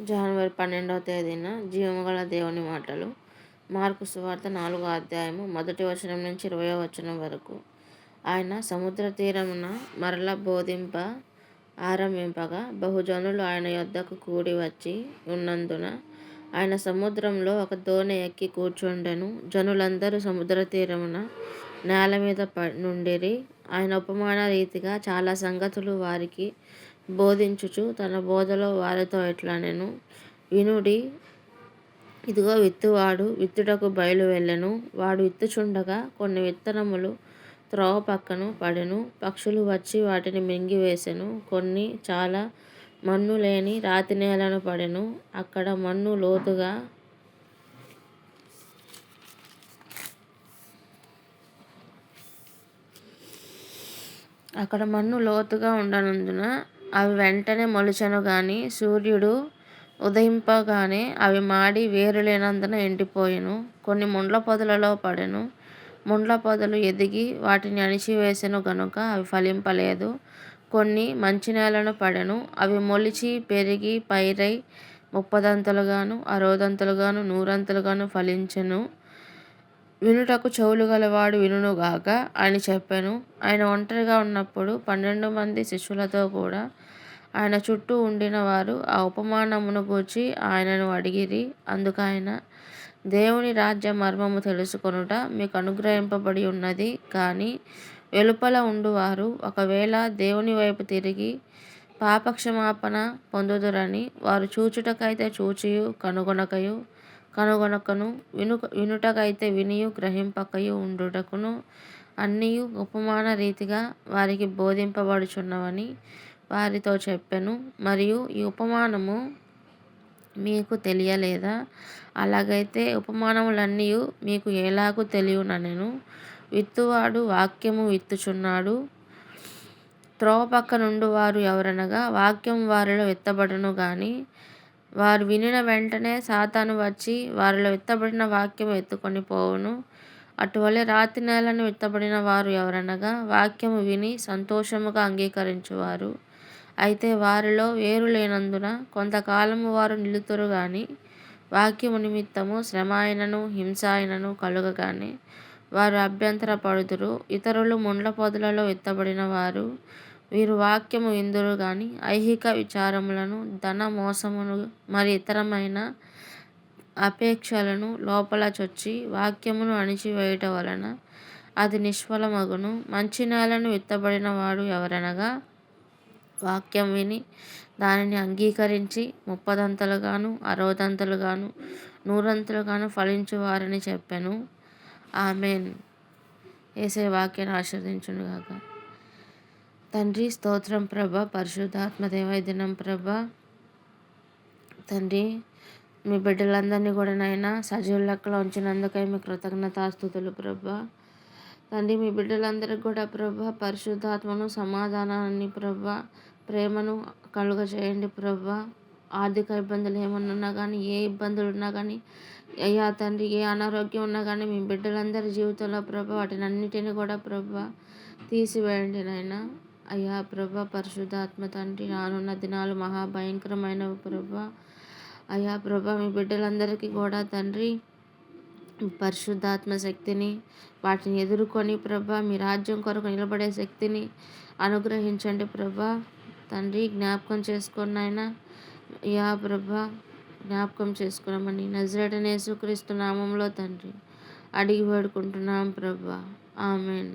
జనవరి 12వ తేదీన జీవముగల దేవుని మాటలు. మార్కు సువార్త 4వ అధ్యాయము 1వ వచనం నుంచి 20వ వచనం వరకు. ఆయన సముద్ర తీరమున మరల బోధింప ఆరంభింపగా బహుజనులు ఆయన యొద్దకు కూడి వచ్చి ఉన్నందున ఆయన సముద్రంలో ఒక దోణి ఎక్కి కూర్చుండెను. జనులందరూ సముద్ర తీరమున నేల మీద నుండిరి. ఆయన ఉపమాన రీతిగా చాలా సంగతులు వారికి బోధించుచు తన బోధలో వారితో ఇట్లనెను. వినుడి, ఇదిగో విత్తువాడు విత్తుటకు బయలు వెళ్ళెను. వాడు విత్తుచుండగా కొన్ని విత్తనములు త్రోవ పక్కను పడెను. పక్షులు వచ్చి వాటిని మింగివేసెను. కొన్ని చాలా మన్ను లేని రాతి నేలను పడెను. అక్కడ మన్ను లోతుగా ఉండనందున అవి వెంటనే మొలిచెను గాని సూర్యుడు ఉదయింపగానే అవి మాడి వేరు లేనందున ఎండిపోయెను. కొన్ని ముండ్ల పొదలలో పడెను. ముండ్ల పొదలు ఎదిగి వాటిని అణిచివేసెను గనుక అవి ఫలింపలేదు. కొన్ని మంచి నేలను పడెను. అవి మొలిచి పెరిగి పైరై 30దంతలుగాను 60దంతలుగాను 100దంతలుగాను ఫలించెను. వినుటకు చెవులు గలవాడు వినుగాక అని చెప్పెను. ఆయన ఒంటరిగా ఉన్నప్పుడు 12 మంది శిష్యులతో కూడా ఆయన చుట్టూ ఉండిన వారు ఆ ఉపమానమును గూర్చి ఆయనను అడిగిరి. అందుకాయన, దేవుని రాజ్య మర్మము తెలుసుకొనుట మీకు అనుగ్రహింపబడి ఉన్నది. కానీ వెలుపల ఉండువారు ఒకవేళ దేవుని వైపు తిరిగి పాపక్షమాపణ పొందుదురని వారు చూచుటకైతే చూచియు కనుగొనకను వినుటకైతే వినియు గ్రహింపకయు ఉండుటకును అన్నియు ఉపమాన రీతిగా వారికి బోధింపబడుచున్నవని వారితో చెప్పెను. మరియు ఈ ఉపమానము మీకు తెలియలేదా? అలాగైతే ఉపమానములన్నీయు మీకు ఎలాగు తెలియుననెను. విత్తువాడు వాక్యము విత్తుచున్నాడు. త్రోవ పక్క నుండు వారు ఎవరనగా వాక్యము వారిలో విత్తబడును గాని వారు వినిన వెంటనే సాతాను వచ్చి వారిలో విత్తబడిన వాక్యము ఎత్తుకొని పోవును. అటువలే రాతి నేలను విత్తబడిన వారు ఎవరనగా వాక్యము విని సంతోషముగా అంగీకరించువారు. అయితే వారిలో వేరు లేనందున కొంతకాలము వారు నిలుతురు గాని వాక్యము నిమిత్తము శ్రమ అయినను హింస అయినను కలుగగానే వారు అభ్యంతర పడుదురు. ఇతరులు ముండ్ల పొదలలో విత్తబడిన వారు. వీరు వాక్యము విందురు గాని ఐహిక విచారములను ధన మోసమును మరి ఇతరమైన అపేక్షలను లోపల చొచ్చి వాక్యమును అణిచివేయుట వలన అది నిష్ఫలమగును. మంచి నేలను విత్తబడిన వాడు ఎవరనగా వాక్యం విని దానిని అంగీకరించి 30దంతలుగాను 60దంతలుగాను 100దంతలుగాను ఫలించువారని చెప్పెను. ఆమేన్. యేసయ్య వాక్యాన్ని ఆశీర్వదించునుగాక. తండ్రి స్తోత్రం ప్రభా, పరిశుద్ధాత్మ దేవ, ఈ దినం ప్రభా తండ్రి మీ బిడ్డలందరినీ కూడా నైనా సజీవ లెక్కలో ఉంచినందుకై మీ కృతజ్ఞతాస్తుతులు ప్రభా. తండ్రి మీ బిడ్డలందరికీ కూడా ప్రభా పరిశుద్ధాత్మను సమాధానాన్ని ప్రభా ప్రేమను కలుగజేయండి ప్రభా. ఆర్థిక ఇబ్బందులు ఏమన్నా కానీ ఏ ఇబ్బందులు ఉన్నా కానీ అయ్యా తండ్రి ఏ అనారోగ్యం ఉన్నా కానీ మీ బిడ్డలందరి జీవితంలో ప్రభా వాటిని అన్నిటిని కూడా ప్రభా తీసివేయండి నాయనా. అయ్యా ప్రభా పరిశుద్ధాత్మ తండ్రి రానున్న దినాలు మహాభయంకరమైనవి ప్రభా. అయ్యా ప్రభా మీ బిడ్డలందరికీ కూడా తండ్రి పరిశుద్ధాత్మ శక్తిని వాటిని ఎదుర్కొని ప్రభా మీ రాజ్యం కొరకు నిలబడే శక్తిని అనుగ్రహించండి ప్రభా. తండ్రి జ్ఞాపకం చేసుకుని నాయనా అయ్యా ప్రభా జ్ఞాపకం చేసుకున్నామని నజరేయుడైన యేసుక్రీస్తు నామంలో తండ్రి అడిగి వేడుకుంటున్నాం ప్రభా. ఆమేన్.